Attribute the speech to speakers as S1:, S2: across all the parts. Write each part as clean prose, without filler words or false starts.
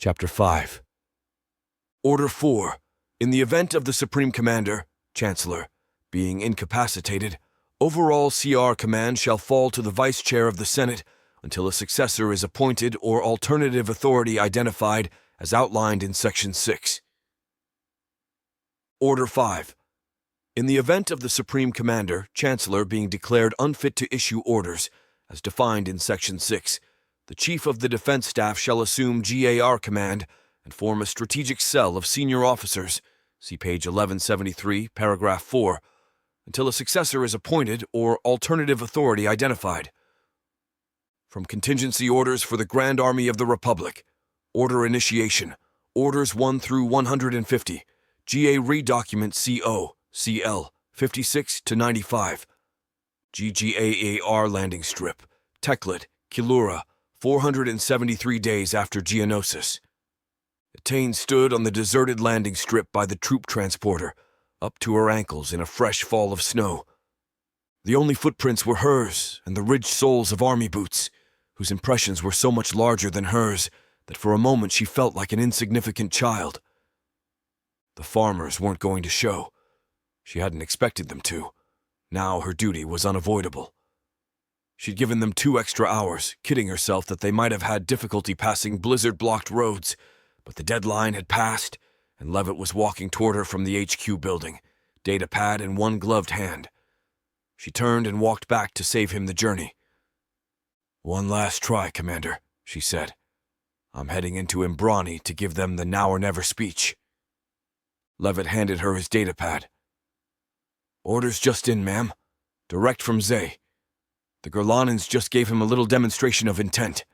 S1: Chapter 5. Order 4. In the event of the Supreme Commander, Chancellor, being incapacitated, overall CR command shall fall to the Vice Chair of the Senate until a successor is appointed or alternative authority identified as outlined in Section 6. Order 5. In the event of the Supreme Commander, Chancellor being declared unfit to issue orders, as defined in Section 6, the Chief of the Defense Staff shall assume GAR command and form a strategic cell of senior officers, see page 1173, paragraph 4, until a successor is appointed or alternative authority identified. From contingency orders for the Grand Army of the Republic, order initiation, orders 1 through 150, GA Redocument CO, CL, 56 to 95, GGAAR landing strip, Teklet, Qiilura, 473 days after Geonosis. Etain stood on the deserted landing strip by the troop transporter, up to her ankles in a fresh fall of snow. The only footprints were hers and the ridged soles of army boots, whose impressions were so much larger than hers that for a moment she felt like an insignificant child. The farmers weren't going to show. She hadn't expected them to. Now her duty was unavoidable. She'd given them 2 extra hours, kidding herself that they might have had difficulty passing blizzard-blocked roads, but the deadline had passed, and Levitt was walking toward her from the HQ building, datapad in one gloved hand. She turned and walked back to save him the journey. "One last try, Commander," she said. "I'm heading into Imbrani to give them the now or never speech." Levitt handed her his datapad. "Orders just in, ma'am. Direct from Zay. The Gurlanans just gave him a little demonstration of intent."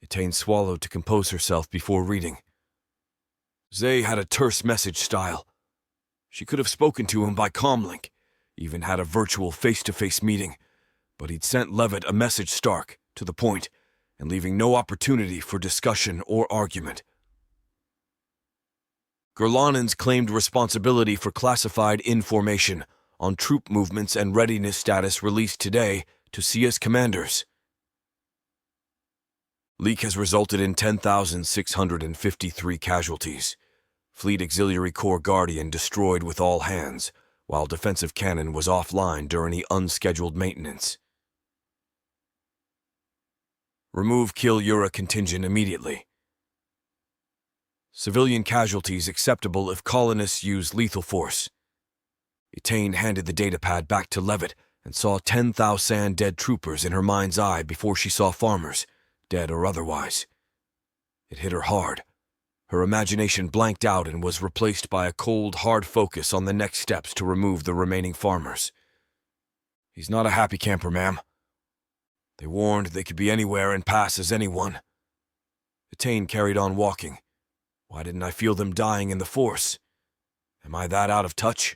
S1: Etain swallowed to compose herself before reading. Zay had a terse message style. She could have spoken to him by comlink, even had a virtual face-to-face meeting, but he'd sent Levitt a message stark, to the point, and leaving no opportunity for discussion or argument. Gurlanans claimed responsibility for classified information on troop movements and readiness status released today to CS commanders. Leak has resulted in 10,653 casualties. Fleet Auxiliary Corps Guardian destroyed with all hands, while defensive cannon was offline during the unscheduled maintenance. Remove Qiilura contingent immediately. Civilian casualties acceptable if colonists use lethal force. Etain handed the datapad back to Levitt and saw 10,000 dead troopers in her mind's eye before she saw farmers, dead or otherwise. It hit her hard. Her imagination blanked out and was replaced by a cold, hard focus on the next steps to remove the remaining farmers. "He's not a happy camper, ma'am. They warned they could be anywhere and pass as anyone." Etain carried on walking. "Why didn't I feel them dying in the Force? Am I that out of touch?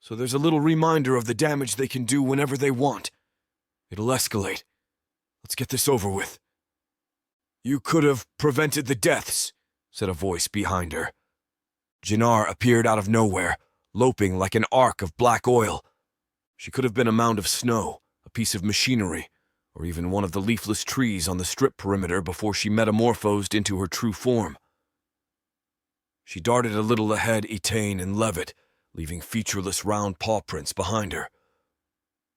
S1: So there's a little reminder of the damage they can do whenever they want. It'll escalate. Let's get this over with." "You could have prevented the deaths," said a voice behind her. Jinnar appeared out of nowhere, loping like an arc of black oil. She could have been a mound of snow, a piece of machinery, or even one of the leafless trees on the strip perimeter before she metamorphosed into her true form. She darted a little ahead Etain and Levitt, leaving featureless round paw prints behind her.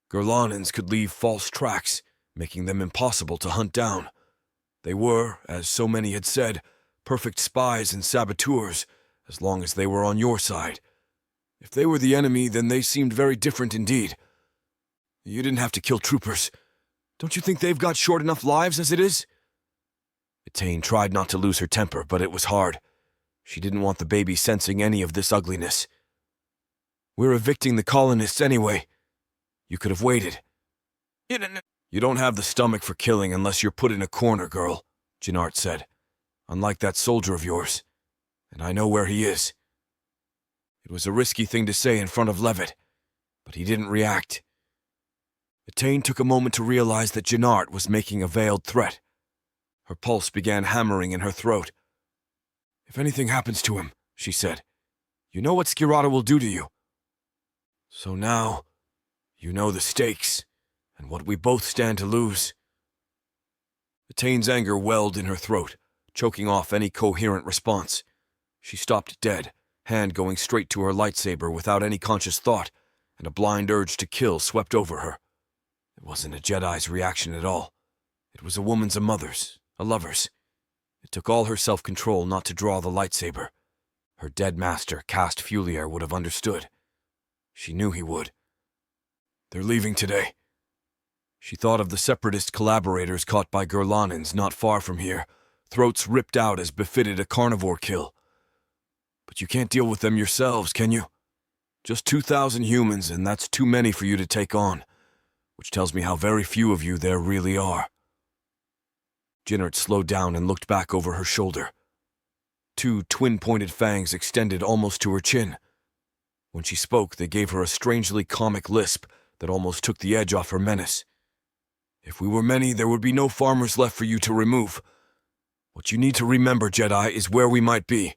S1: Gurlanans could leave false tracks, making them impossible to hunt down. They were, as so many had said, perfect spies and saboteurs, as long as they were on your side. If they were the enemy, then they seemed very different indeed. You didn't have to kill troopers. Don't you think they've got short enough lives as it is? Etain tried not to lose her temper, but it was hard. She didn't want the baby sensing any of this ugliness. "We're evicting the colonists anyway. You could have waited." "You don't have the stomach for killing unless you're put in a corner, girl," Jinnar said. "Unlike that soldier of yours. And I know where he is." It was a risky thing to say in front of Levitt, but he didn't react. Etain took a moment to realize that Jinnar was making a veiled threat. Her pulse began hammering in her throat. "If anything happens to him," she said, "you know what Qiilura will do to you. So now, you know the stakes, and what we both stand to lose." Etain's anger welled in her throat, choking off any coherent response. She stopped dead, hand going straight to her lightsaber without any conscious thought, and a blind urge to kill swept over her. It wasn't a Jedi's reaction at all. It was a woman's, a mother's, a lover's. It took all her self-control not to draw the lightsaber. Her dead master, Cast Qiilura, would have understood. She knew he would. They're leaving today. She thought of the separatist collaborators caught by Gurlanins not far from here, throats ripped out as befitted a carnivore kill. But you can't deal with them yourselves, can you? Just 2,000 humans, and that's too many for you to take on, which tells me how very few of you there really are. Jinnert slowed down and looked back over her shoulder. 2 twin-pointed fangs extended almost to her chin. When she spoke, they gave her a strangely comic lisp that almost took the edge off her menace. If we were many, there would be no farmers left for you to remove. What you need to remember, Jedi, is where we might be,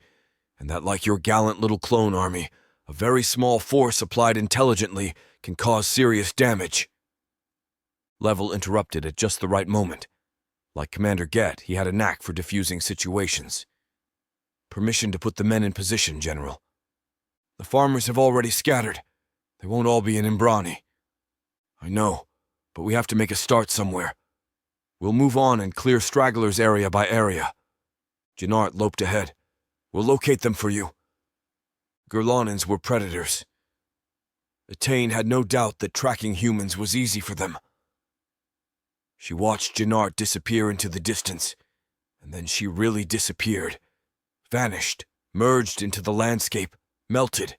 S1: and that, like your gallant little clone army, a very small force applied intelligently can cause serious damage. Level interrupted at just the right moment. Like Commander Gett, he had a knack for diffusing situations. Permission to put the men in position, General. The farmers have already scattered. They won't all be in Imbrani. I know, but we have to make a start somewhere. We'll move on and clear stragglers area by area. Jinnart loped ahead. We'll locate them for you. Gurlanins were predators. Etain had no doubt that tracking humans was easy for them. She watched Jinnart disappear into the distance, and then she really disappeared. Vanished, merged into the landscape, melted.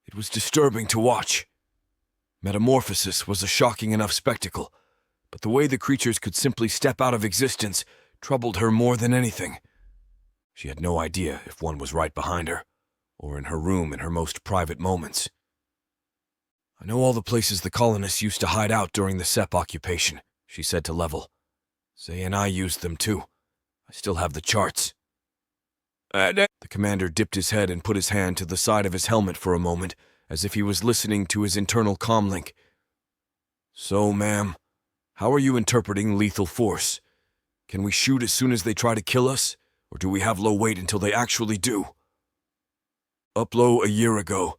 S1: It was disturbing to watch. Metamorphosis was a shocking enough spectacle, but the way the creatures could simply step out of existence troubled her more than anything. She had no idea if one was right behind her, or in her room in her most private moments. I know all the places the colonists used to hide out during the SEP occupation, she said to Level. Zay and I used them too. I still have the charts. The commander dipped his head and put his hand to the side of his helmet for a moment, as if he was listening to his internal comlink. So, ma'am, how are you interpreting lethal force? Can we shoot as soon as they try to kill us, or do we have Lo wait until they actually do? Uplo a year ago,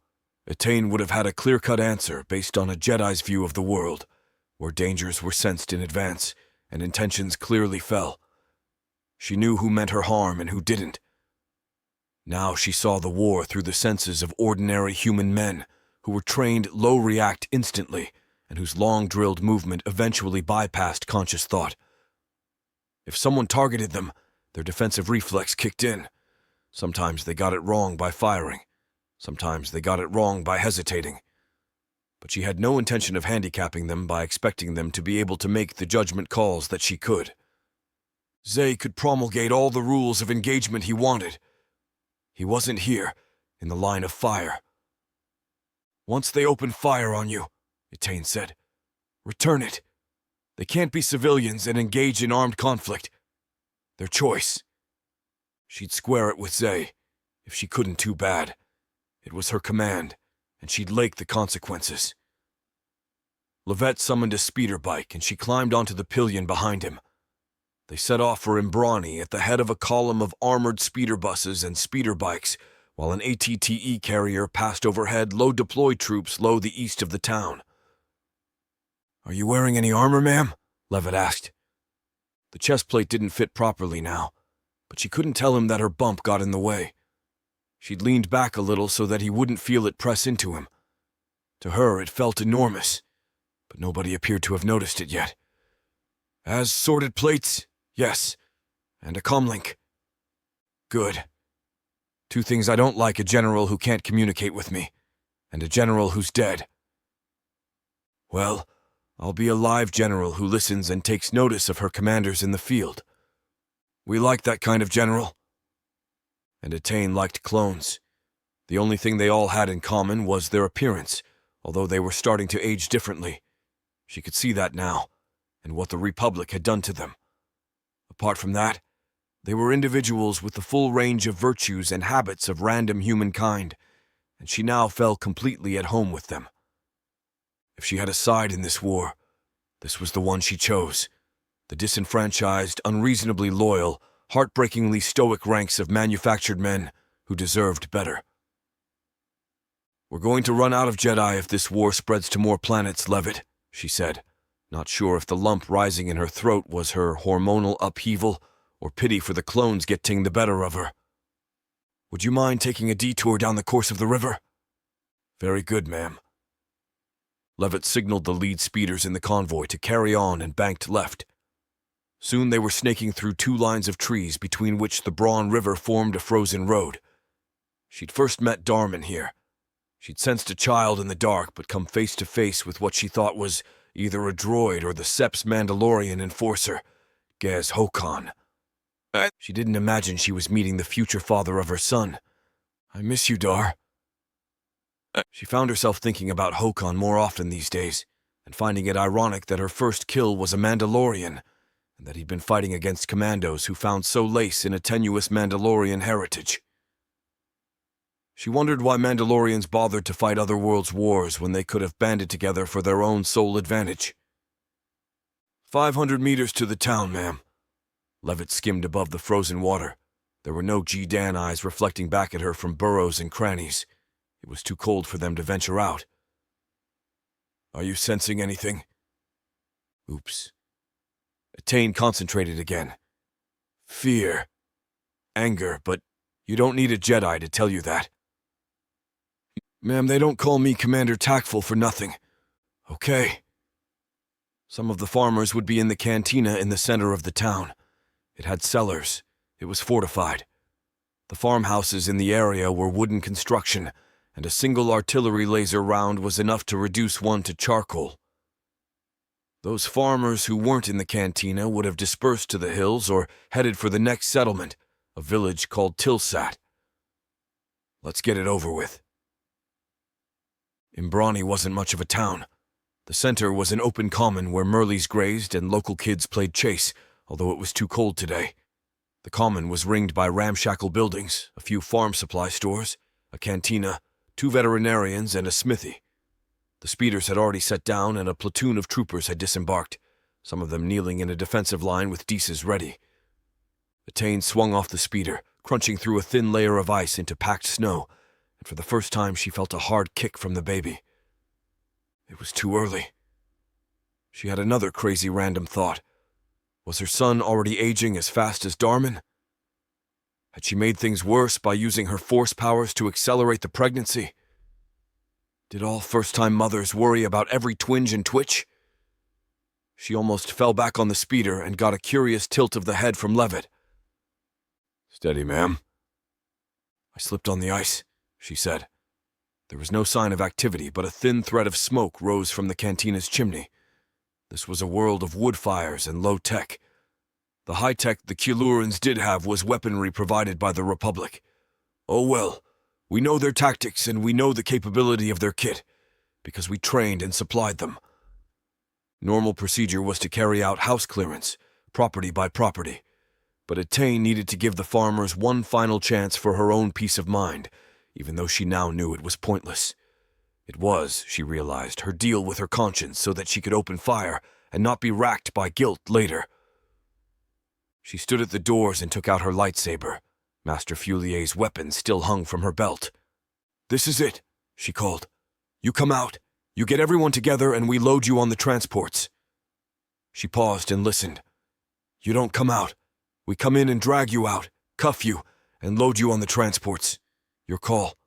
S1: Etain would have had a clear-cut answer based on a Jedi's view of the world, where dangers were sensed in advance and intentions clearly fell. She knew who meant her harm and who didn't. Now she saw the war through the senses of ordinary human men who were trained low-react instantly and whose long-drilled movement eventually bypassed conscious thought. If someone targeted them, their defensive reflex kicked in. Sometimes they got it wrong by firing. Sometimes they got it wrong by hesitating. But she had no intention of handicapping them by expecting them to be able to make the judgment calls that she could. Zay could promulgate all the rules of engagement he wanted. He wasn't here, in the line of fire. Once they open fire on you, Etain said, return it. They can't be civilians and engage in armed conflict. Their choice. She'd square it with Zay. If she couldn't, too bad. It was her command, and she'd lake the consequences. Levette summoned a speeder bike, and she climbed onto the pillion behind him. They set off for Imbrani at the head of a column of armored speeder buses and speeder bikes, while an ATTE carrier passed overhead low-deployed troops low the east of the town. Are you wearing any armor, ma'am? Levitt asked. The chest plate didn't fit properly now, but she couldn't tell him that her bump got in the way. She'd leaned back a little so that he wouldn't feel it press into him. To her, it felt enormous, but nobody appeared to have noticed it yet. As sorted plates, yes, and a comlink. Good. 2 things I don't like: a general who can't communicate with me, and a general who's dead. Well, I'll be a live general who listens and takes notice of her commanders in the field. We like that kind of general. And Etain liked clones. The only thing they all had in common was their appearance, although they were starting to age differently. She could see that now, and what the Republic had done to them. Apart from that, they were individuals with the full range of virtues and habits of random humankind, and she now felt completely at home with them. If she had a side in this war, this was the one she chose: the disenfranchised, unreasonably loyal, heartbreakingly stoic ranks of manufactured men who deserved better. "We're going to run out of Jedi if this war spreads to more planets, Levitt," she said, not sure if the lump rising in her throat was her hormonal upheaval or pity for the clones getting the better of her. "Would you mind taking a detour down the course of the river?" "Very good, ma'am." Levitt signaled the lead speeders in the convoy to carry on and banked left. Soon they were snaking through 2 lines of trees between which the Brawn River formed a frozen road. She'd first met Darman here. She'd sensed a child in the dark but come face to face with what she thought was either a droid or the Sepp's Mandalorian enforcer, Gaz Hokan. She didn't imagine she was meeting the future father of her son. "I miss you, Dar." She found herself thinking about Hokan more often these days, and finding it ironic that her first kill was a Mandalorian, and that he'd been fighting against commandos who found solace in a tenuous Mandalorian heritage. She wondered why Mandalorians bothered to fight other worlds' wars when they could have banded together for their own sole advantage. 500 meters to the town, ma'am." Levitt skimmed above the frozen water. There were no G-Dan eyes reflecting back at her from burrows and crannies. It was too cold for them to venture out. "Are you sensing anything?" Oops. Attain concentrated again. "Fear. Anger, but you don't need a Jedi to tell you that." "Ma'am, they don't call me Commander Tactful for nothing. Okay." Some of the farmers would be in the cantina in the center of the town. It had cellars. It was fortified. The farmhouses in the area were wooden construction, and a single artillery laser round was enough to reduce one to charcoal. Those farmers who weren't in the cantina would have dispersed to the hills or headed for the next settlement, a village called Tilsat. Let's get it over with. Imbrani wasn't much of a town. The center was an open common where Merleys grazed and local kids played chase, although it was too cold today. The common was ringed by ramshackle buildings, a few farm supply stores, a cantina, 2 veterinarians, and a smithy. The speeders had already set down and a platoon of troopers had disembarked, some of them kneeling in a defensive line with deces ready. Attain swung off the speeder, crunching through a thin layer of ice into packed snow, and for the first time she felt a hard kick from the baby. It was too early. She had another crazy random thought. Was her son already aging as fast as Darman? Had she made things worse by using her force powers to accelerate the pregnancy? Did all first-time mothers worry about every twinge and twitch? She almost fell back on the speeder and got a curious tilt of the head from Levitt. "Steady, ma'am." "I slipped on the ice," she said. There was no sign of activity, but a thin thread of smoke rose from the cantina's chimney. This was a world of wood fires and low tech. The high tech the Qiilurans did have was weaponry provided by the Republic. Oh well, we know their tactics and we know the capability of their kit, because we trained and supplied them. Normal procedure was to carry out house clearance, property by property, but Attain needed to give the farmers one final chance for her own peace of mind, even though she now knew it was pointless. It was, she realized, her deal with her conscience so that she could open fire and not be racked by guilt later. She stood at the doors and took out her lightsaber. Master Fulier's weapon still hung from her belt. "This is it," she called. "You come out. You get everyone together and we load you on the transports." She paused and listened. "You don't come out. We come in and drag you out, cuff you, and load you on the transports. Your call."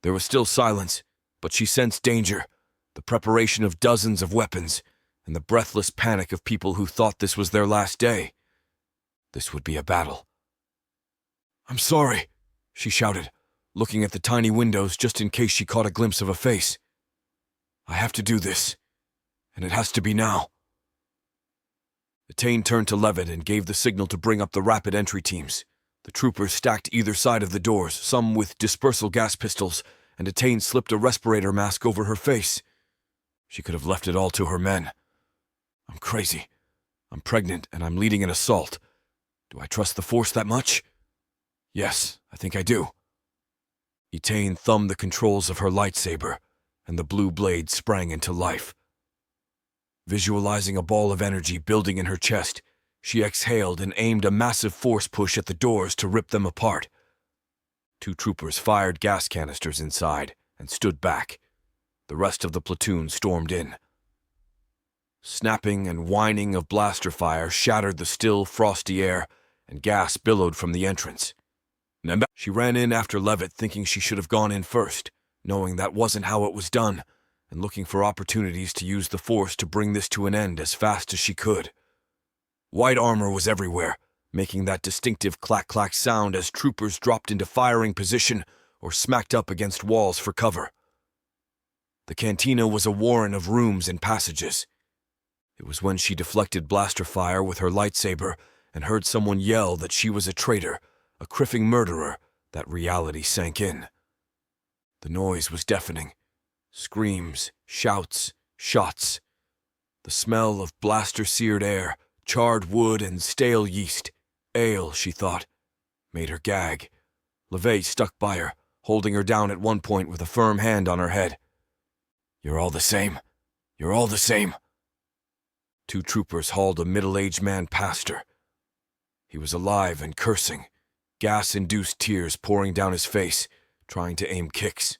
S1: There was still silence, but she sensed danger, the preparation of dozens of weapons, and the breathless panic of people who thought this was their last day. This would be a battle. "I'm sorry," she shouted, looking at the tiny windows just in case she caught a glimpse of a face. "I have to do this, and it has to be now." Attain turned to Levitt and gave the signal to bring up the rapid entry teams. The troopers stacked either side of the doors, some with dispersal gas pistols, and Attain slipped a respirator mask over her face. She could have left it all to her men. "I'm crazy. I'm pregnant and I'm leading an assault. Do I trust the Force that much? Yes, I think I do." Attain thumbed the controls of her lightsaber, and the blue blade sprang into life. Visualizing a ball of energy building in her chest, She exhaled and aimed a massive force push at the doors to rip them apart. 2 troopers fired gas canisters inside and stood back. The rest of the platoon stormed in. Snapping and whining of blaster fire shattered the still, frosty air, and gas billowed from the entrance. She ran in after Levitt, thinking she should have gone in first, knowing that wasn't how it was done, and looking for opportunities to use the force to bring this to an end as fast as she could. White armor was everywhere, making that distinctive clack-clack sound as troopers dropped into firing position or smacked up against walls for cover. The cantina was a warren of rooms and passages. It was when she deflected blaster fire with her lightsaber and heard someone yell that she was a traitor, a criffing murderer, that reality sank in. The noise was deafening. Screams, shouts, shots. The smell of blaster-seared air, charred wood, and stale yeast. Ale, she thought, made her gag. LeVay stuck by her, holding her down at one point with a firm hand on her head. "You're all the same. You're all the same." 2 troopers hauled a middle-aged man past her. He was alive and cursing, gas-induced tears pouring down his face, trying to aim kicks.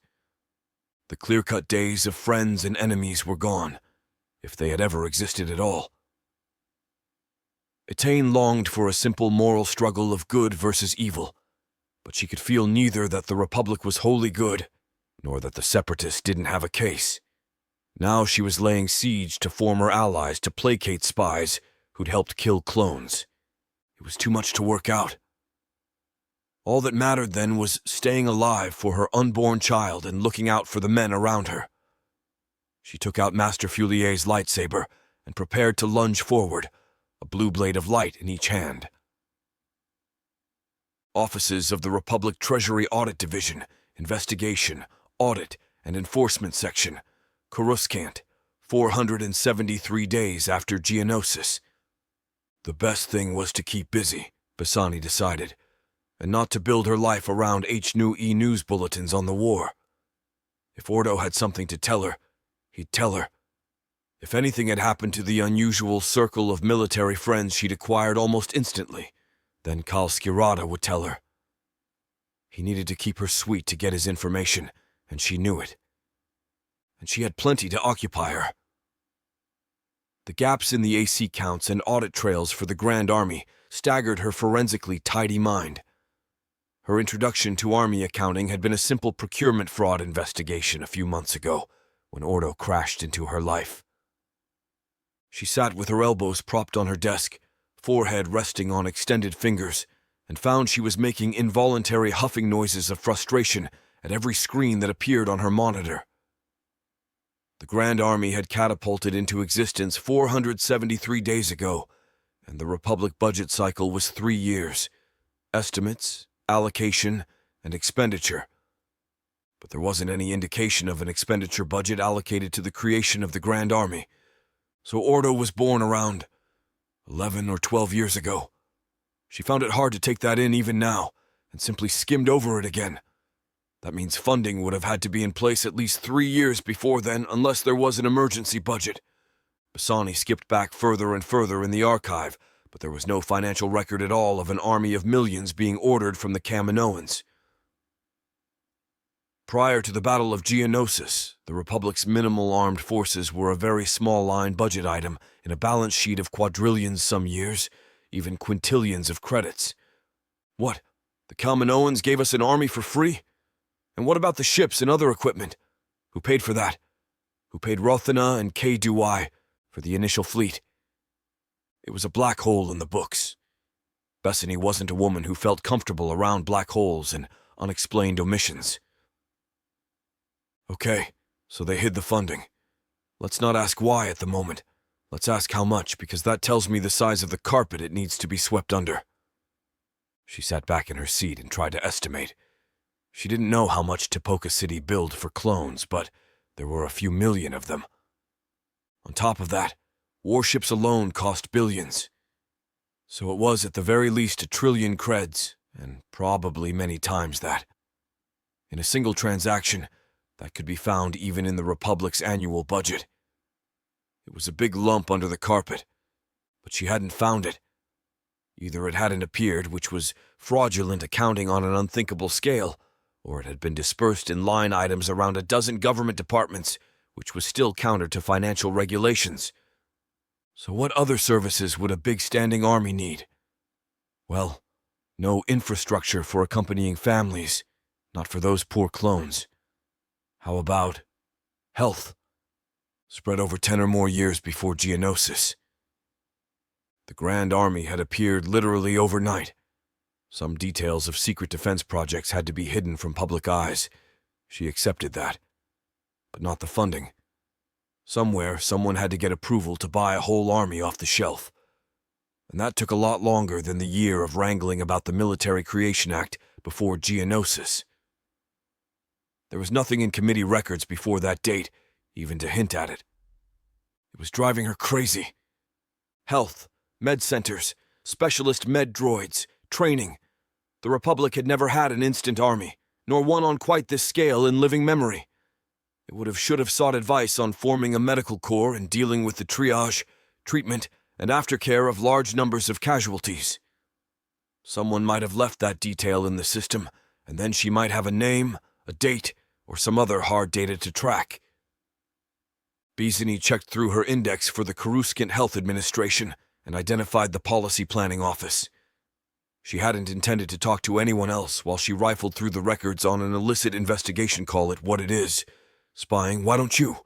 S1: The clear-cut days of friends and enemies were gone, if they had ever existed at all. Etain longed for a simple moral struggle of good versus evil, but she could feel neither that the Republic was wholly good, nor that the Separatists didn't have a case. Now she was laying siege to former allies to placate spies who'd helped kill clones. It was too much to work out. All that mattered then was staying alive for her unborn child and looking out for the men around her. She took out Master Fulier's lightsaber and prepared to lunge forward, a blue blade of light in each hand. Offices of the Republic Treasury Audit Division, Investigation, Audit, and Enforcement Section, Coruscant, 473 days after Geonosis. The best thing was to keep busy, Bassani decided, and not to build her life around H-New-E news bulletins on the war. If Ordo had something to tell her, he'd tell her. If anything had happened to the unusual circle of military friends she'd acquired almost instantly, then Qiilura would tell her. He needed to keep her sweet to get his information, and she knew it. And she had plenty to occupy her. The gaps in the AC counts and audit trails for the Grand Army staggered her forensically tidy mind. Her introduction to Army accounting had been a simple procurement fraud investigation a few months ago, when Ordo crashed into her life. She sat with her elbows propped on her desk, forehead resting on extended fingers, and found she was making involuntary huffing noises of frustration at every screen that appeared on her monitor. The Grand Army had catapulted into existence 473 days ago, and the Republic budget cycle was 3 years. Estimates, allocation, and expenditure. But there wasn't any indication of an expenditure budget allocated to the creation of the Grand Army. So Ordo was born around 11 or 12 years ago. She found it hard to take that in even now, and simply skimmed over it again. That means funding would have had to be in place at least 3 years before then, unless there was an emergency budget. Bassani skipped back further and further in the archive, but there was no financial record at all of an army of millions being ordered from the Kaminoans. Prior to the Battle of Geonosis, the Republic's minimal armed forces were a very small-line budget item in a balance sheet of quadrillions some years, even quintillions of credits. What? The Kaminoans gave us an army for free? And what about the ships and other equipment? Who paid for that? Who paid Rothana and K-Duai for the initial fleet? It was a black hole in the books. Bassani wasn't a woman who felt comfortable around black holes and unexplained omissions. Okay, so they hid the funding. Let's not ask why at the moment. Let's ask how much, because that tells me the size of the carpet it needs to be swept under. She sat back in her seat and tried to estimate. She didn't know how much Tipoca City billed for clones, but there were a few million of them. On top of that, warships alone cost billions. So it was at the very least 1 trillion creds, and probably many times that. In a single transaction, that could be found even in the Republic's annual budget. It was a big lump under the carpet, but she hadn't found it, Either it hadn't appeared, which was fraudulent accounting on an unthinkable scale, or it had been dispersed in line items around a dozen government departments, which was still counter to financial regulations. So what other services would a big standing army need? Well, no infrastructure for accompanying families, not for those poor clones. How about health? Spread over 10 or more years before geonosis. The Grand Army had appeared literally overnight. Some details of secret defense projects had to be hidden from public eyes. She accepted that. But not the funding. Somewhere, someone had to get approval to buy a whole army off the shelf. And that took a lot longer than the year of wrangling about the Military Creation Act before geonosis. There was nothing in committee records before that date, even to hint at it. It was driving her crazy. Health, med centers, specialist med droids, training. The Republic had never had an instant army, nor one on quite this scale in living memory. It should have sought advice on forming a medical corps and dealing with the triage, treatment, and aftercare of large numbers of casualties. Someone might have left that detail in the system, and then she might have a name, a date, or some other hard data to track. Beeson checked through her index for the Coruscant Health Administration and identified the Policy Planning Office. She hadn't intended to talk to anyone else while she rifled through the records on an illicit investigation call at what it is. Spying, why don't you?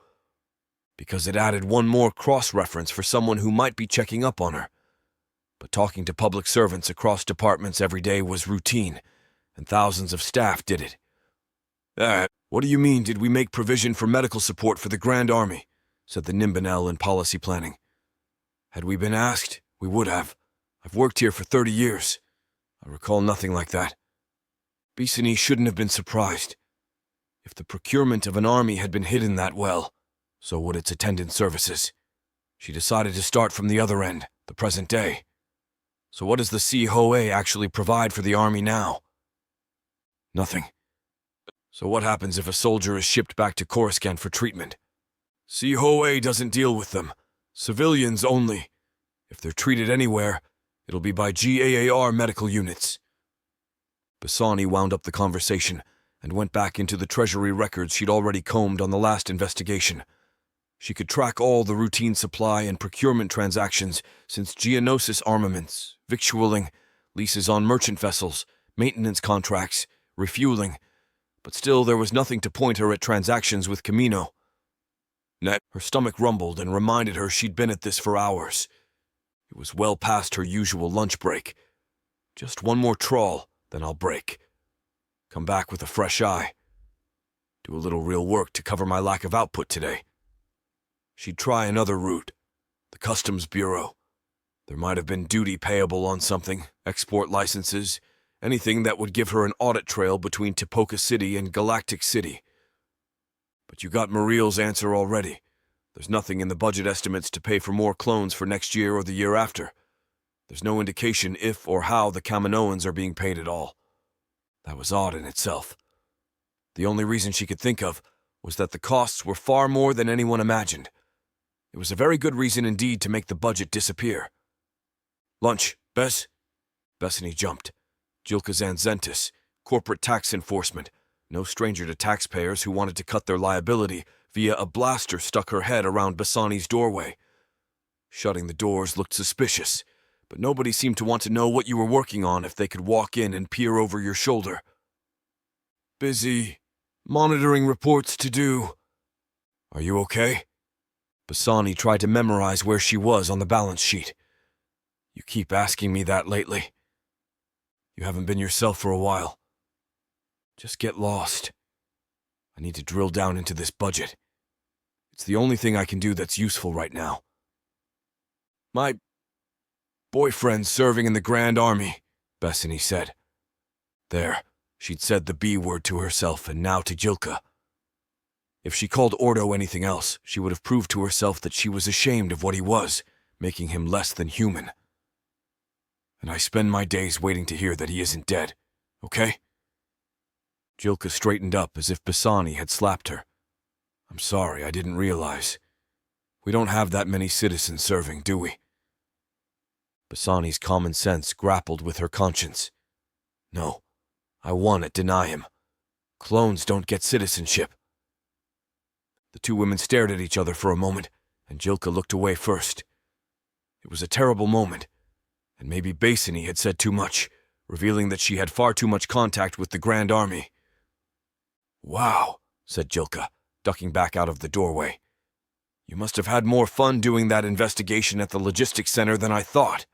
S1: Because it added one more cross-reference for someone who might be checking up on her. But talking to public servants across departments every day was routine, and thousands of staff did it. What do you mean, did we make provision for medical support for the Grand Army? Said the Nimbanel in policy planning. Had we been asked, we would have. I've worked here for 30 years. I recall nothing like that. Beeson shouldn't have been surprised. If the procurement of an army had been hidden that well, so would its attendant services. She decided to start from the other end, the present day. So what does the CHOA actually provide for the army now? Nothing. So what happens if a soldier is shipped back to Coruscant for treatment? CHOA doesn't deal with them. Civilians only. If they're treated anywhere, it'll be by GAAR medical units. Bassani wound up the conversation and went back into the treasury records she'd already combed on the last investigation. She could track all the routine supply and procurement transactions since Geonosis armaments, victualling, leases on merchant vessels, maintenance contracts, refueling, but still there was nothing to point her at transactions with Camino. Her stomach rumbled and reminded her she'd been at this for hours. It was well past her usual lunch break. Just one more trawl, then I'll break. Come back with a fresh eye. Do a little real work to cover my lack of output today. She'd try another route. The Customs Bureau. There might have been duty payable on something, export licenses, anything that would give her an audit trail between Tipoca City and Galactic City. But you got Muriel's answer already. There's nothing in the budget estimates to pay for more clones for next year or the year after. There's no indication if or how the Kaminoans are being paid at all. That was odd in itself. The only reason she could think of was that the costs were far more than anyone imagined. It was a very good reason indeed to make the budget disappear. Lunch, Bess? Bessany jumped. Jilka Zanzentis, corporate tax enforcement, no stranger to taxpayers who wanted to cut their liability via a blaster stuck her head around Bassani's doorway. Shutting the doors looked suspicious, but nobody seemed to want to know what you were working on if they could walk in and peer over your shoulder. Busy. Monitoring reports to do. Are you okay? Bassani tried to memorize where she was on the balance sheet. You keep asking me that lately. You haven't been yourself for a while. Just get lost. I need to drill down into this budget. It's the only thing I can do that's useful right now. My boyfriend's serving in the Grand Army, Bessany said. There, she'd said the B word to herself and now to Jilka. If she called Ordo anything else, she would have proved to herself that she was ashamed of what he was, making him less than human. And I spend my days waiting to hear that he isn't dead, okay? Jilka straightened up as if Bassani had slapped her. I'm sorry, I didn't realize. We don't have that many citizens serving, do we? Bassani's common sense grappled with her conscience. No, I want to deny him. Clones don't get citizenship. The two women stared at each other for a moment, and Jilka looked away first. It was a terrible moment, and maybe Bassani had said too much, revealing that she had far too much contact with the Grand Army. "Wow," said Jilka, ducking back out of the doorway. "You must have had more fun doing that investigation at the logistics center than I thought."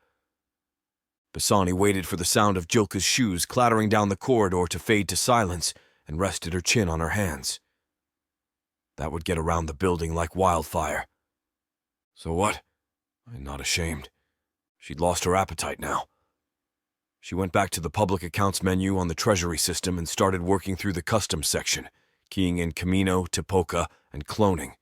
S1: Bassani waited for the sound of Jilka's shoes clattering down the corridor to fade to silence and rested her chin on her hands. That would get around the building like wildfire. So what? I'm not ashamed. She'd lost her appetite now. She went back to the public accounts menu on the treasury system and started working through the customs section, keying in Commando, Tipoca, and cloning.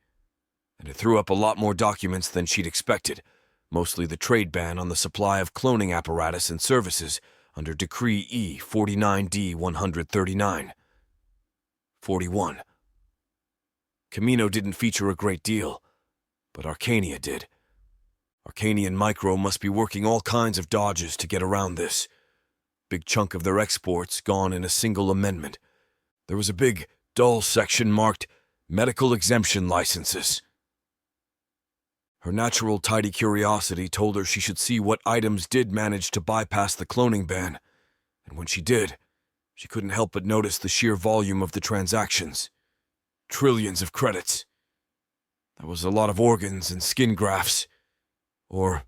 S1: And it threw up a lot more documents than she'd expected, mostly the trade ban on the supply of cloning apparatus and services under Decree E 49D-139. 41. Commando didn't feature a great deal, but Arcania did. Arcanian Micro must be working all kinds of dodges to get around this. Big chunk of their exports gone in a single amendment. There was a big, dull section marked Medical Exemption Licenses. Her natural tidy curiosity told her she should see what items did manage to bypass the cloning ban, and when she did, she couldn't help but notice the sheer volume of the transactions. Trillions of credits. That was a lot of organs and skin grafts. Or...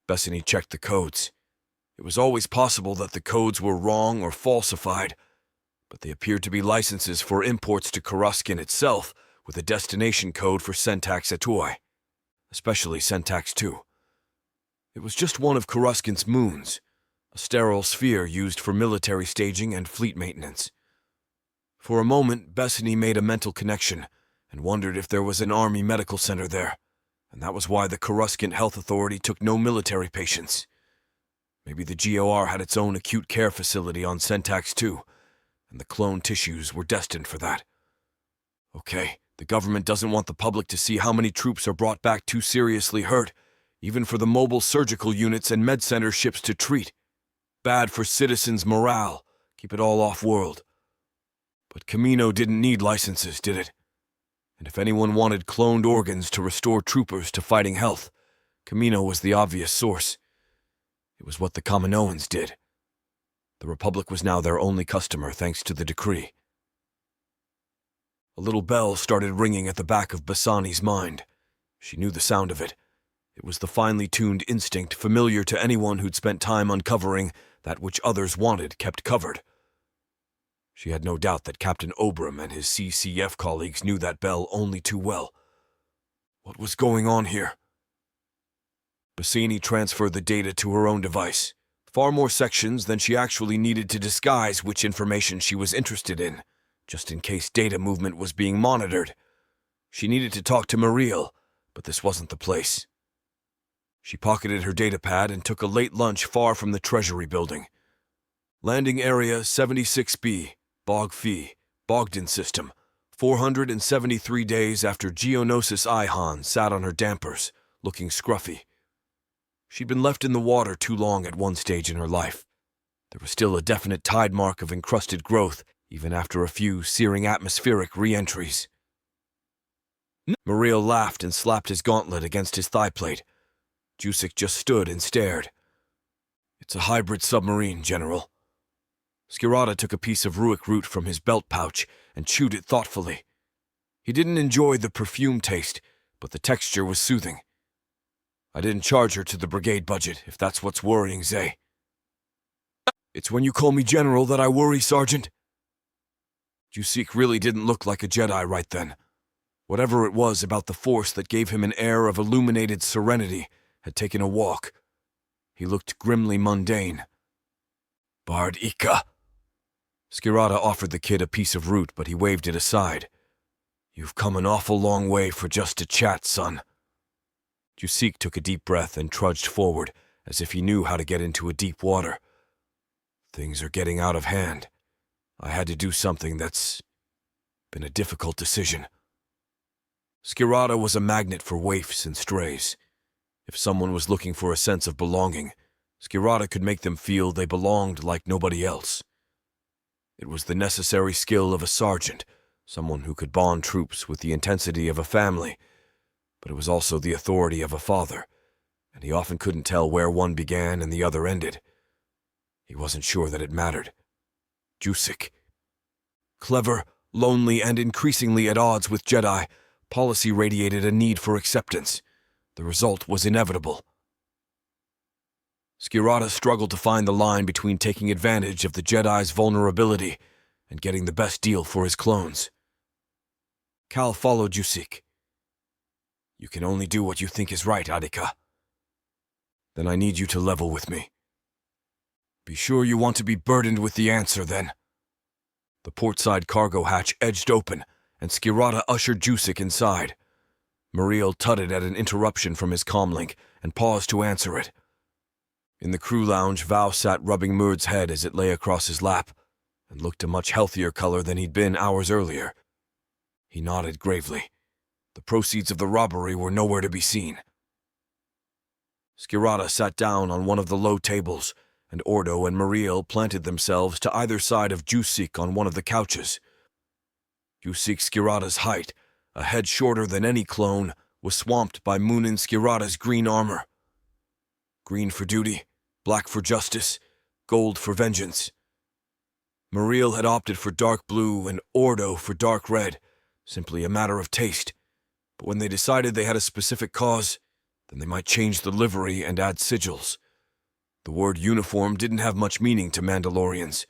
S1: Bassani checked the codes. It was always possible that the codes were wrong or falsified, but they appeared to be licenses for imports to Coruscant itself, with a destination code for Syntax Atoi, especially Syntax 2. It was just one of Coruscant's moons, a sterile sphere used for military staging and fleet maintenance. For a moment, Bassani made a mental connection and wondered if there was an army medical center there, and that was why the Coruscant Health Authority took no military patients. Maybe the GOR had its own acute care facility on Syntax 2, and the clone tissues were destined for that. Okay, the government doesn't want the public to see how many troops are brought back too seriously hurt, even for the mobile surgical units and med center ships to treat. Bad for citizens' morale. Keep it all off-world. But Commando didn't need licenses, did it? And if anyone wanted cloned organs to restore troopers to fighting health, Commando was the obvious source. It was what the Kaminoans did. The Republic was now their only customer thanks to the decree. A little bell started ringing at the back of Bassani's mind. She knew the sound of it. It was the finely tuned instinct familiar to anyone who'd spent time uncovering that which others wanted kept covered. She had no doubt that Captain Obram and his CCF colleagues knew that bell only too well. What was going on here? Bassani transferred the data to her own device. Far more sections than she actually needed to disguise which information she was interested in, just in case data movement was being monitored. She needed to talk to Muriel, but this wasn't the place. She pocketed her datapad and took a late lunch far from the Treasury building. Landing area 76B, Bog Fee, Bogdan System, 473 days after Geonosis Ihan sat on her dampers, looking scruffy. She'd been left in the water too long at one stage in her life. There was still a definite tide mark of encrusted growth, even after a few searing atmospheric re-entries. Muriel laughed and slapped his gauntlet against his thigh plate. Jusik just stood and stared. "It's a hybrid submarine, General." Qiilura took a piece of ruic root from his belt pouch and chewed it thoughtfully. He didn't enjoy the perfume taste, but the texture was soothing. "I didn't charge her to the brigade budget, if that's what's worrying Zay." "It's when you call me General that I worry, Sergeant." Jusik really didn't look like a Jedi right then. Whatever it was about the Force that gave him an air of illuminated serenity had taken a walk. He looked grimly mundane. "Bard Ika." Qiilura offered the kid a piece of root, but he waved it aside. "You've come an awful long way for just a chat, son." Jusik took a deep breath and trudged forward, as if he knew how to get into a deep water. "Things are getting out of hand. I had to do something that's been a difficult decision." Qiilura was a magnet for waifs and strays. If someone was looking for a sense of belonging, Qiilura could make them feel they belonged like nobody else. It was the necessary skill of a sergeant, someone who could bond troops with the intensity of a family, but it was also the authority of a father, and he often couldn't tell where one began and the other ended. He wasn't sure that it mattered. Jusik. Clever, lonely, and increasingly at odds with Jedi, policy radiated a need for acceptance. The result was inevitable. Qiilura struggled to find the line between taking advantage of the Jedi's vulnerability and getting the best deal for his clones. Cal followed Jusik. You can only do what you think is right, Adika. Then I need you to level with me. Be sure you want to be burdened with the answer, then. The portside cargo hatch edged open, and Qiilura ushered Jusik inside. Muriel tutted at an interruption from his comlink and paused to answer it. In the crew lounge, Val sat rubbing Murd's head as it lay across his lap, and looked a much healthier color than he'd been hours earlier. He nodded gravely. The proceeds of the robbery were nowhere to be seen. Qiilura sat down on one of the low tables, and Ordo and Muriel planted themselves to either side of Jusik on one of the couches. Jusik's Qiilura's height, a head shorter than any clone, was swamped by Moonin Qiilura's green armor. Green for duty, black for justice, gold for vengeance. Muriel had opted for dark blue and Ordo for dark red, simply a matter of taste. But when they decided they had a specific cause, then they might change the livery and add sigils. The word uniform didn't have much meaning to Mandalorians.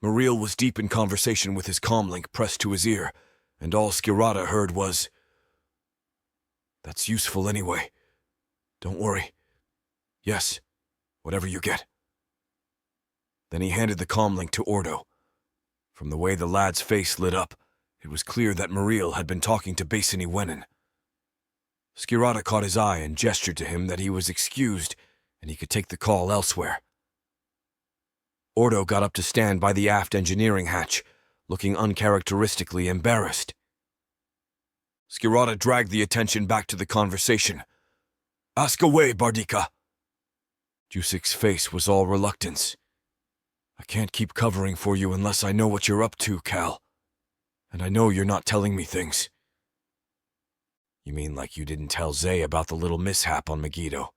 S1: Muriel was deep in conversation with his comlink pressed to his ear, and all Qiilura heard was, "That's useful anyway. Don't worry. Yes, whatever you get." Then he handed the comlink to Ordo. From the way the lad's face lit up, it was clear that Muriel had been talking to Basini Wenin. Qiilura caught his eye and gestured to him that he was excused and he could take the call elsewhere. Ordo got up to stand by the aft engineering hatch, looking uncharacteristically embarrassed. Qiilura dragged the attention back to the conversation. "Ask away, Bardika." Jusik's face was all reluctance. "I can't keep covering for you unless I know what you're up to, Cal. And I know you're not telling me things." "You mean like you didn't tell Zay about the little mishap on Megiddo?"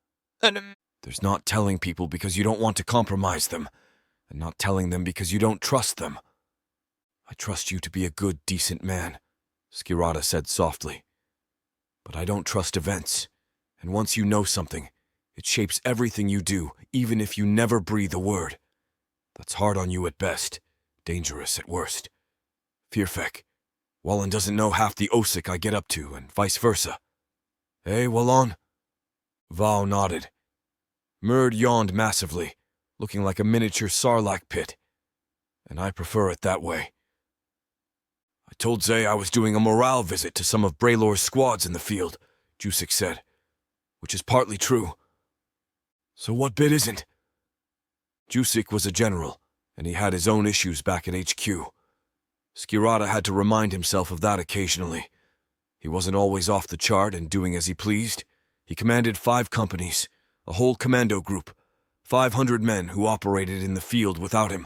S1: "There's not telling people because you don't want to compromise them, and not telling them because you don't trust them. I trust you to be a good, decent man," Qiilura said softly. "But I don't trust events, and once you know something, it shapes everything you do, even if you never breathe a word. That's hard on you at best, dangerous at worst. Firfek, Wallen doesn't know half the Osik I get up to, and vice versa. Eh, Wallon?" Val nodded. Murd yawned massively, looking like a miniature sarlacc pit. "And I prefer it that way. I told Zay I was doing a morale visit to some of Braylor's squads in the field," Jusik said, "which is partly true." "So what bit isn't?" Jusik was a general, and he had his own issues back at HQ. Qiilura had to remind himself of that occasionally. He wasn't always off the chart and doing as he pleased. He commanded 5 companies, a whole commando group, 500 men who operated in the field without him,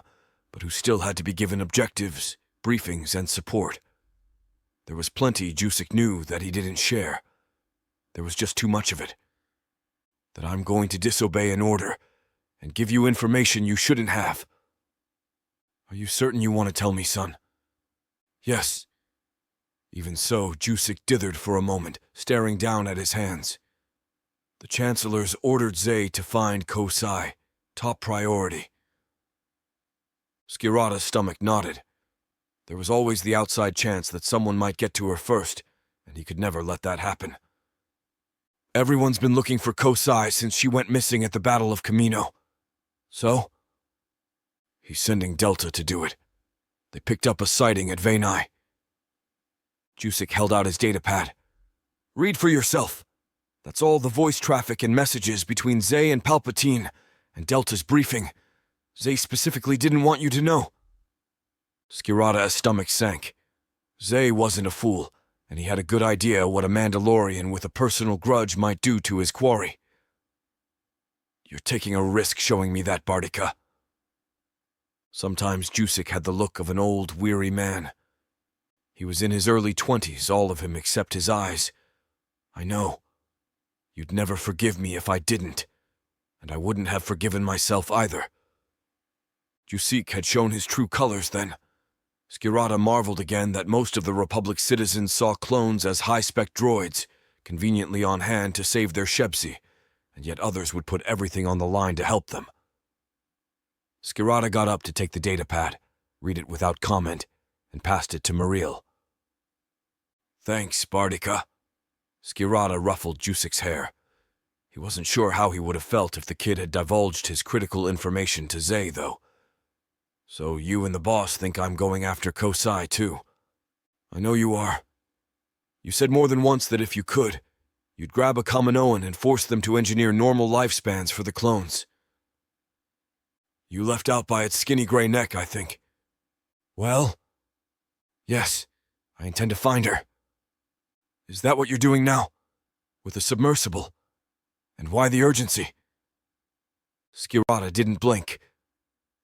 S1: but who still had to be given objectives, briefings, and support. There was plenty Jusik knew that he didn't share. There was just too much of it. "That I'm going to disobey an order and give you information you shouldn't have." "Are you certain you want to tell me, son?" "Yes." Even so, Jusik dithered for a moment, staring down at his hands. "The Chancellor's ordered Zay to find Kosai, top priority." Qiilura's stomach nodded. There was always the outside chance that someone might get to her first, and he could never let that happen. "Everyone's been looking for Kosai since she went missing at the Battle of Camino." "So?" "He's sending Delta to do it. They picked up a sighting at Vainai." Jusik held out his datapad. "Read for yourself. That's all the voice traffic and messages between Zay and Palpatine, and Delta's briefing. Zay specifically didn't want you to know." Qiilura's stomach sank. Zay wasn't a fool, and he had a good idea what a Mandalorian with a personal grudge might do to his quarry. You're taking a risk showing me that, Bardika. Sometimes Jusik had the look of an old, weary man. He was in his early 20s, all of him except his eyes. I know. You'd never forgive me if I didn't, and I wouldn't have forgiven myself either. Jusik had shown his true colors then. Qiilura marveled again that most of the Republic's citizens saw clones as high-spec droids, conveniently on hand to save their Shebsi, and yet others would put everything on the line to help them. Qiilura got up to take the datapad, read it without comment, and passed it to Muriel. Thanks, Bardika. Qiilura ruffled Jusik's hair. He wasn't sure how he would have felt if the kid had divulged his critical information to Zay, though. So you and the boss think I'm going after Kosai, too. I know you are. You said more than once that if you could, you'd grab a Kaminoan and force them to engineer normal lifespans for the clones. You left out by its skinny gray neck, I think. Well? Yes, I intend to find her. Is that what you're doing now? With a submersible? And why the urgency? Qiilura didn't blink.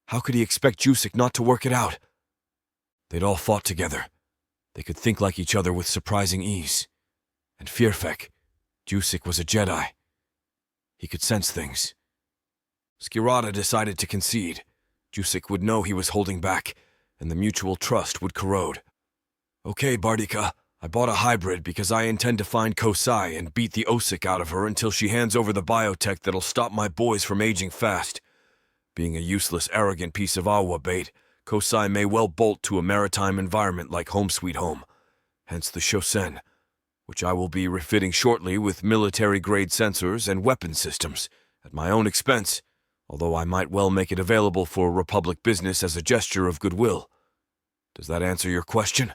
S1: How could he expect Jusik not to work it out? They'd all fought together. They could think like each other with surprising ease. And Firfek, Jusik was a Jedi. He could sense things. Qiilura decided to concede. Jusik would know he was holding back, and the mutual trust would corrode. Okay, Bardika, I bought a hybrid because I intend to find Kosai and beat the Osik out of her until she hands over the biotech that'll stop my boys from aging fast. Being a useless, arrogant piece of Awa bait, Kosai may well bolt to a maritime environment like Home Sweet Home, hence the Shosen, which I will be refitting shortly with military-grade sensors and weapon systems, at my own expense, although I might well make it available for Republic business as a gesture of goodwill. Does that answer your question?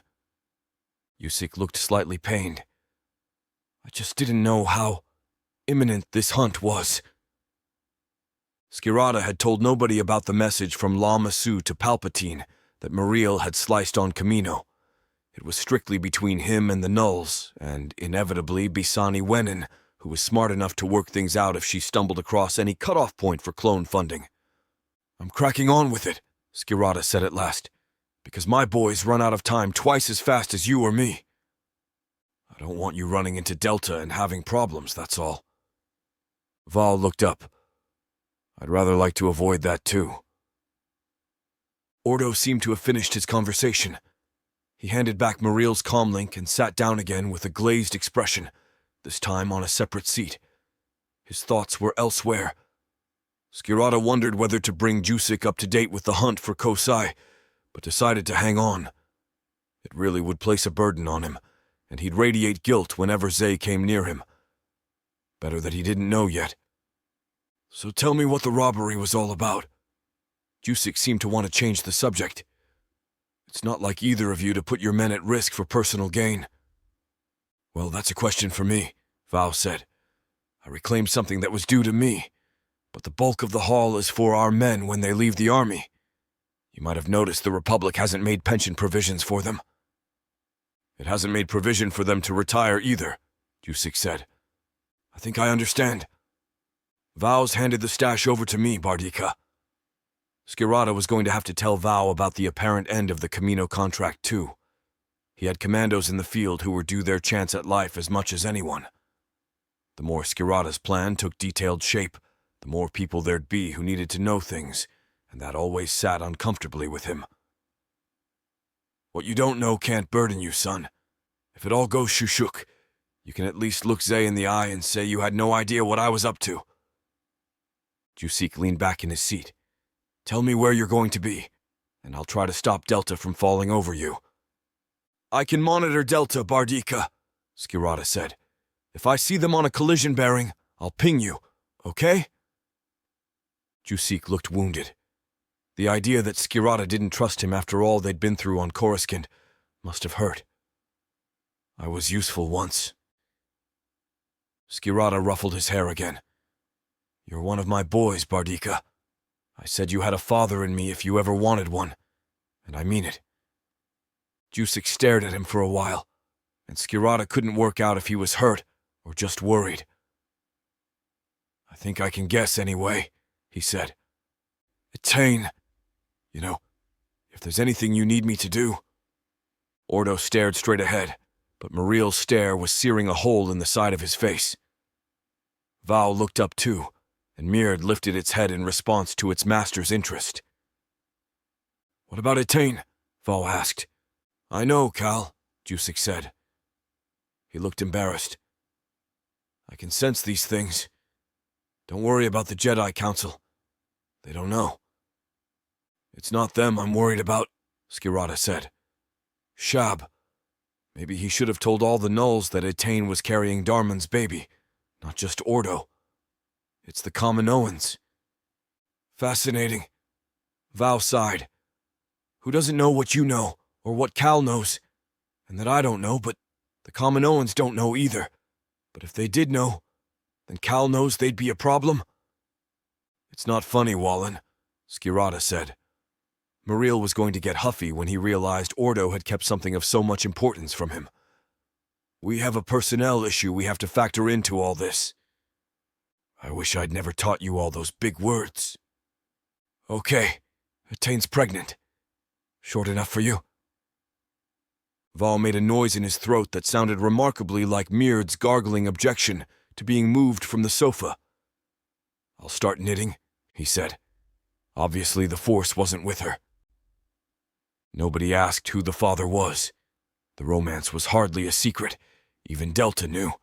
S1: Jusik looked slightly pained. I just didn't know how imminent this hunt was. Qiilura had told nobody about the message from La Masu to Palpatine that Muriel had sliced on Kamino. It was strictly between him and the Nulls, and inevitably Bisani Wenin, who was smart enough to work things out if she stumbled across any cutoff point for clone funding. I'm cracking on with it, Qiilura said at last, because my boys run out of time twice as fast as you or me. I don't want you running into Delta and having problems, that's all. Val looked up. I'd rather like to avoid that too. Ordo seemed to have finished his conversation. He handed back Muriel's comlink and sat down again with a glazed expression, this time on a separate seat. His thoughts were elsewhere. Qiilura wondered whether to bring Jusik up to date with the hunt for Kosai, but decided to hang on. It really would place a burden on him, and he'd radiate guilt whenever Zay came near him. Better that he didn't know yet. So tell me what the robbery was all about. Jusik seemed to want to change the subject. It's not like either of you to put your men at risk for personal gain. Well, that's a question for me, Val said. I reclaimed something that was due to me, but the bulk of the haul is for our men when they leave the army. You might have noticed the Republic hasn't made pension provisions for them. It hasn't made provision for them to retire either, Jusik said. I think I understand. Vao's handed the stash over to me, Bardika. Qiilura was going to have to tell Vao about the apparent end of the Camino contract, too. He had commandos in the field who were due their chance at life as much as anyone. The more Qiilura's plan took detailed shape, the more people there'd be who needed to know things, and that always sat uncomfortably with him. What you don't know can't burden you, son. If it all goes shushuk, you can at least look Zay in the eye and say you had no idea what I was up to. Jusik leaned back in his seat. Tell me where you're going to be, and I'll try to stop Delta from falling over you. I can monitor Delta, Bardika, Qiilura said. If I see them on a collision bearing, I'll ping you, okay? Jusik looked wounded. The idea that Qiilura didn't trust him after all they'd been through on Coruscant must have hurt. I was useful once. Qiilura ruffled his hair again. You're one of my boys, Bardika. I said you had a father in me if you ever wanted one, and I mean it. Jusik stared at him for a while, and Qiilura couldn't work out if he was hurt or just worried. I think I can guess anyway, he said. Attain. You know, if there's anything you need me to do. Ordo stared straight ahead, but Muriel's stare was searing a hole in the side of his face. Val looked up too, and Myrd lifted its head in response to its master's interest. What about Attain? Val asked. I know, Cal, Jusik said. He looked embarrassed. I can sense these things. Don't worry about the Jedi Council. They don't know. It's not them I'm worried about, Qiilura said. Shab. Maybe he should have told all the Nulls that Attain was carrying Darman's baby, not just Ordo. It's the Kaminoans. Fascinating. Val sighed. Who doesn't know what you know, or what Cal knows? And that I don't know, but the Kaminoans don't know either. But if they did know, then Cal knows they'd be a problem? It's not funny, Wallen, Qiilura said. Muriel was going to get huffy when he realized Ordo had kept something of so much importance from him. We have a personnel issue we have to factor into all this. I wish I'd never taught you all those big words. Okay, Attain's pregnant. Short enough for you? Val made a noise in his throat that sounded remarkably like Myrd's gargling objection to being moved from the sofa. I'll start knitting, he said. Obviously the Force wasn't with her. Nobody asked who the father was. The romance was hardly a secret. Even Delta knew.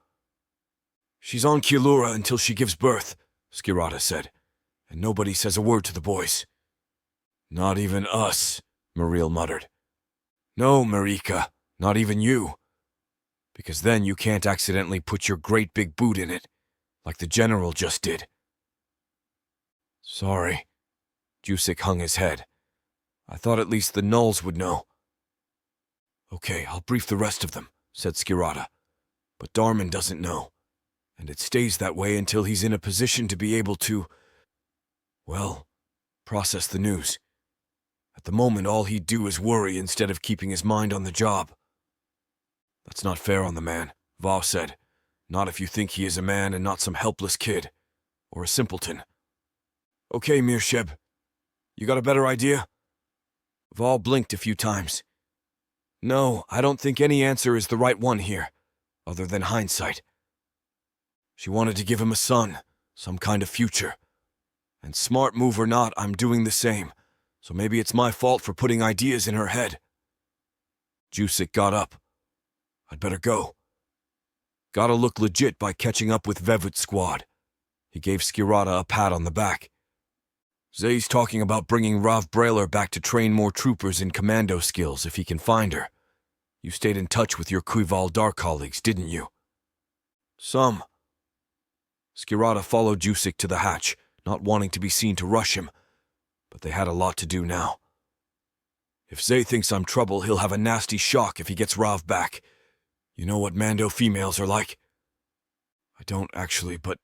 S1: She's on Qiilura until she gives birth, Qiilura said, and nobody says a word to the boys. Not even us, Muriel muttered. No, Marika, not even you. Because then you can't accidentally put your great big boot in it, like the General just did. Sorry. Jusik hung his head. I thought at least the Nulls would know. Okay, I'll brief the rest of them, said Qiilura. But Darman doesn't know, and it stays that way until he's in a position to be able to, well, process the news. At the moment, all he'd do is worry instead of keeping his mind on the job. That's not fair on the man, Val said. Not if you think he is a man and not some helpless kid, or a simpleton. Okay, Mirsheb. You got a better idea? Val blinked a few times. No, I don't think any answer is the right one here, other than hindsight. She wanted to give him a son, some kind of future. And smart move or not, I'm doing the same, so maybe it's my fault for putting ideas in her head. Jusik got up. I'd better go. Gotta look legit by catching up with Vevut's squad. He gave Qiilura a pat on the back. Zay's talking about bringing Rav Brailer back to train more troopers in commando skills if he can find her. You stayed in touch with your Qival Dar colleagues, didn't you? Some. Qiilura followed Jusik to the hatch, not wanting to be seen to rush him, but they had a lot to do now. If Zay thinks I'm trouble, he'll have a nasty shock if he gets Rav back. You know what Mando females are like? I don't actually, but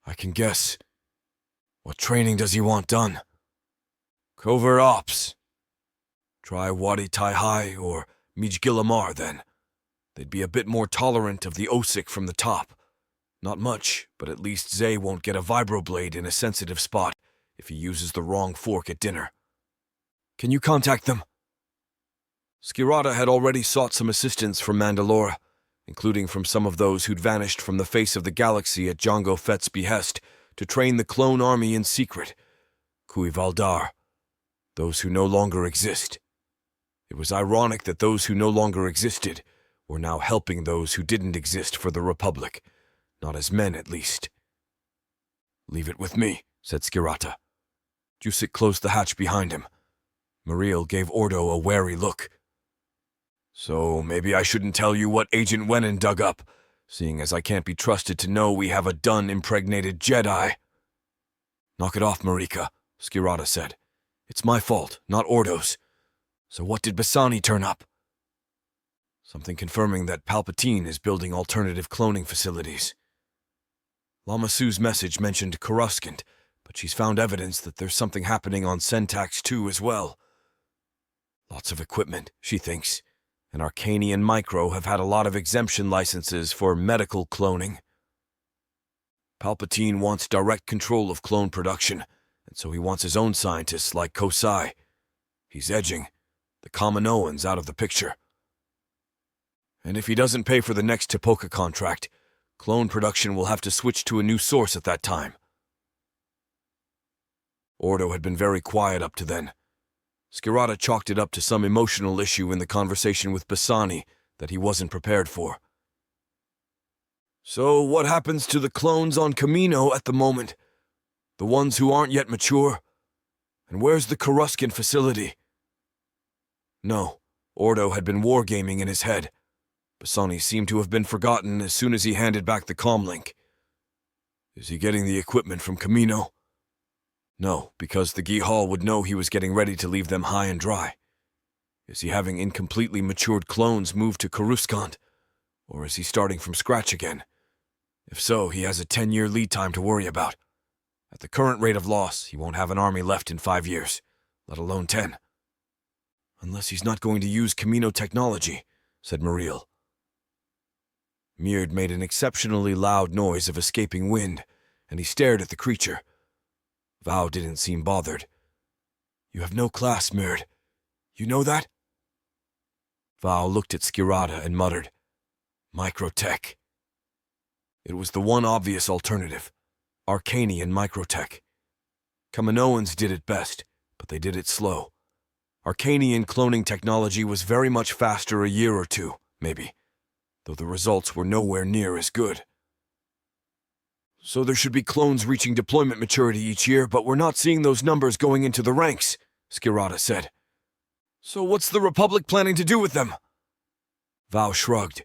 S1: I can guess. What training does he want done? Covert ops. Try Wadi Tai or Mijgilamar then. They'd be a bit more tolerant of the Osik from the top. Not much, but at least Zay won't get a vibroblade in a sensitive spot if he uses the wrong fork at dinner. Can you contact them? Qiilura had already sought some assistance from Mandalorian, including from some of those who'd vanished from the face of the galaxy at Jango Fett's behest to train the clone army in secret, Qival Dar, those who no longer exist. It was ironic that those who no longer existed were now helping those who didn't exist for the Republic, not as men at least. Leave it with me, said Qiilura. Jusik closed the hatch behind him. Muriel gave Ordo a wary look. So maybe I shouldn't tell you what Agent Wenin dug up, seeing as I can't be trusted to know we have a dun-impregnated Jedi. Knock it off, Marika, Qiilura said. It's my fault, not Ordo's. So what did Bassani turn up? Something confirming that Palpatine is building alternative cloning facilities. Lama Su's message mentioned Coruscant, but she's found evidence that there's something happening on Centax 2 as well. Lots of equipment, she thinks, and Arcani and Micro have had a lot of exemption licenses for medical cloning. Palpatine wants direct control of clone production, and so he wants his own scientists like Kosai. He's edging the Kaminoans out of the picture. And if he doesn't pay for the next Tipoca contract, clone production will have to switch to a new source at that time. Ordo had been very quiet up to then. Qiilura chalked it up to some emotional issue in the conversation with Bassani that he wasn't prepared for. So what happens to the clones on Kamino at the moment? The ones who aren't yet mature? And where's the Coruscant facility? No, Ordo had been wargaming in his head. Bassani seemed to have been forgotten as soon as he handed back the comlink. Is he getting the equipment from Kamino? No, because the Gihal would know he was getting ready to leave them high and dry. Is he having incompletely matured clones moved to Coruscant? Or is he starting from scratch again? If so, he has a 10-year lead time to worry about. At the current rate of loss, he won't have an army left in 5 years, let alone 10. Unless he's not going to use Kamino technology, said Muriel. Myrd made an exceptionally loud noise of escaping wind, and he stared at the creature. Val didn't seem bothered. You have no class, Myrd. You know that? Val looked at Qiilura and muttered, Microtech. It was the one obvious alternative. Arcanian microtech. Kaminoans did it best, but they did it slow. Arcanian cloning technology was very much faster a year or two, maybe, though the results were nowhere near as good. So there should be clones reaching deployment maturity each year, but we're not seeing those numbers going into the ranks, Qiilura said. So what's the Republic planning to do with them? Val shrugged.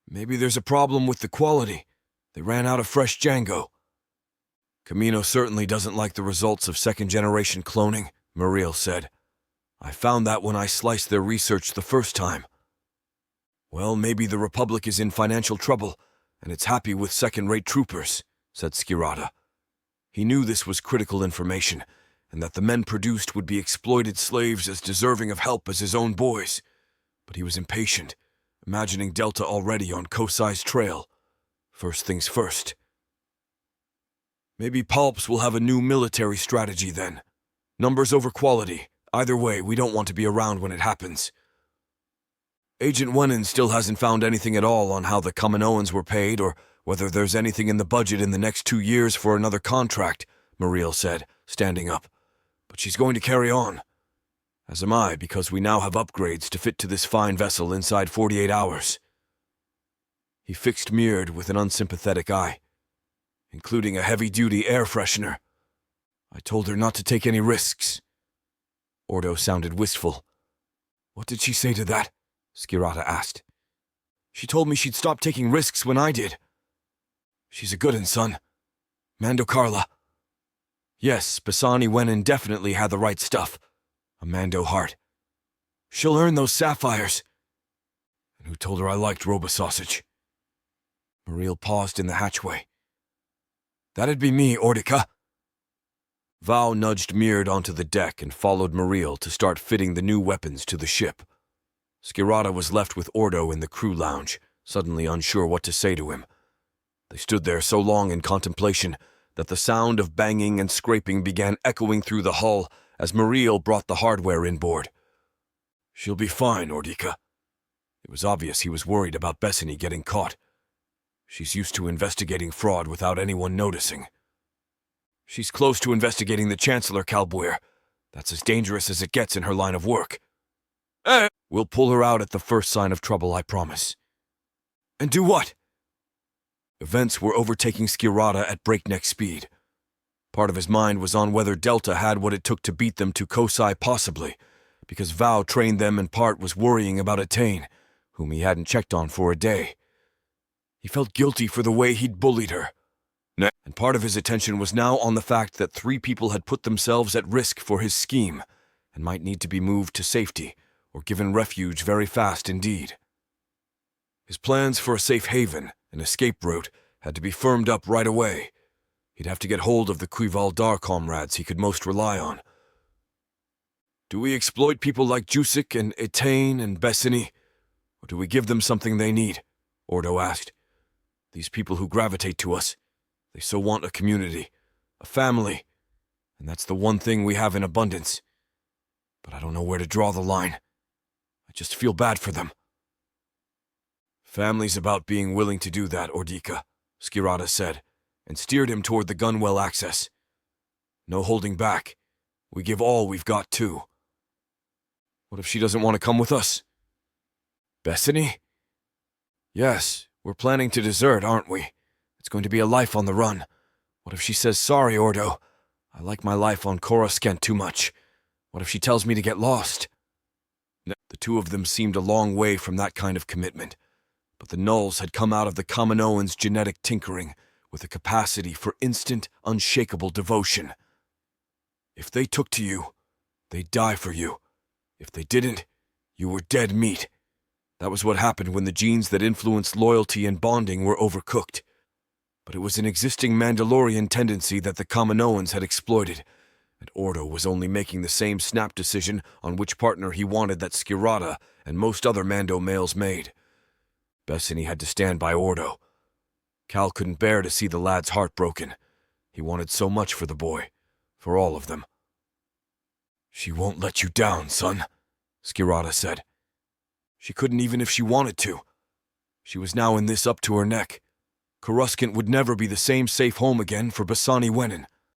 S1: Maybe there's a problem with the quality. They ran out of fresh Django. Kamino certainly doesn't like the results of second-generation cloning, Muriel said. I found that when I sliced their research the first time. Well, maybe the Republic is in financial trouble, and it's happy with second-rate troopers, said Qiilura. He knew this was critical information, and that the men produced would be exploited slaves as deserving of help as his own boys. But he was impatient, imagining Delta already on Kosai's trail. First things first. Maybe Palps will have a new military strategy then. Numbers over quality. Either way, we don't want to be around when it happens. Agent Wenin still hasn't found anything at all on how the Kaminoans were paid or whether there's anything in the budget in the next 2 years for another contract, Muriel said, standing up. But she's going to carry on. As am I, because we now have upgrades to fit to this fine vessel inside 48 hours. He fixed Myrd with an unsympathetic eye, including a heavy-duty air freshener. I told her not to take any risks. Ordo sounded wistful. What did she say to that? Qiilura asked. She told me she'd stop taking risks when I did. She's a good un, son. Mando Carla. Yes, Bassani Wenin definitely had the right stuff. A Mando heart. She'll earn those sapphires. And who told her I liked robosausage? Muriel paused in the hatchway. That'd be me, Ordica. Val nudged Myrd onto the deck and followed Muriel to start fitting the new weapons to the ship. Qiilura was left with Ordo in the crew lounge, suddenly unsure what to say to him. They stood there so long in contemplation that the sound of banging and scraping began echoing through the hull as Muriel brought the hardware inboard. She'll be fine, Ordica. It was obvious he was worried about Bessany getting caught. She's used to investigating fraud without anyone noticing. She's close to investigating the Chancellor, Calbuir. That's as dangerous as it gets in her line of work. We'll pull her out at the first sign of trouble, I promise. And do what? Events were overtaking Qiilura at breakneck speed. Part of his mind was on whether Delta had what it took to beat them to Kosai possibly, because Val trained them and part was worrying about Attain, whom he hadn't checked on for a day. He felt guilty for the way he'd bullied her. And part of his attention was now on the fact that 3 people had put themselves at risk for his scheme and might need to be moved to safety or given refuge very fast indeed. His plans for a safe haven, an escape route, had to be firmed up right away. He'd have to get hold of the Quival Dar comrades he could most rely on. Do we exploit people like Jusik and Etain and Bessany, or do we give them something they need? Ordo asked. These people who gravitate to us, They so want a community, a family, and that's the one thing we have in abundance. But I don't know where to draw the line. I just feel bad for them. Family's about being willing to do that, Ordika, Qiilura said, and steered him toward the gunwell access. No holding back. We give all we've got, too. What if she doesn't want to come with us? Bethany? Yes, we're planning to desert, aren't we? It's going to be a life on the run. What if she says, sorry, Ordo? I like my life on Coruscant too much. What if she tells me to get lost? The two of them seemed a long way from that kind of commitment, but the Nulls had come out of the Kaminoans' genetic tinkering with a capacity for instant, unshakable devotion. If they took to you, they'd die for you. If they didn't, you were dead meat. That was what happened when the genes that influenced loyalty and bonding were overcooked. But it was an existing Mandalorian tendency that the Kaminoans had exploited, and Ordo was only making the same snap decision on which partner he wanted that Qiilura and most other Mando males made. Bethany had to stand by Ordo. Cal couldn't bear to see the lad's heart broken. He wanted so much for the boy, for all of them. She won't let you down, son, Qiilura said. She couldn't even if she wanted to. She was now in this up to her neck. Coruscant would never be the same safe home again for Basani Wenin.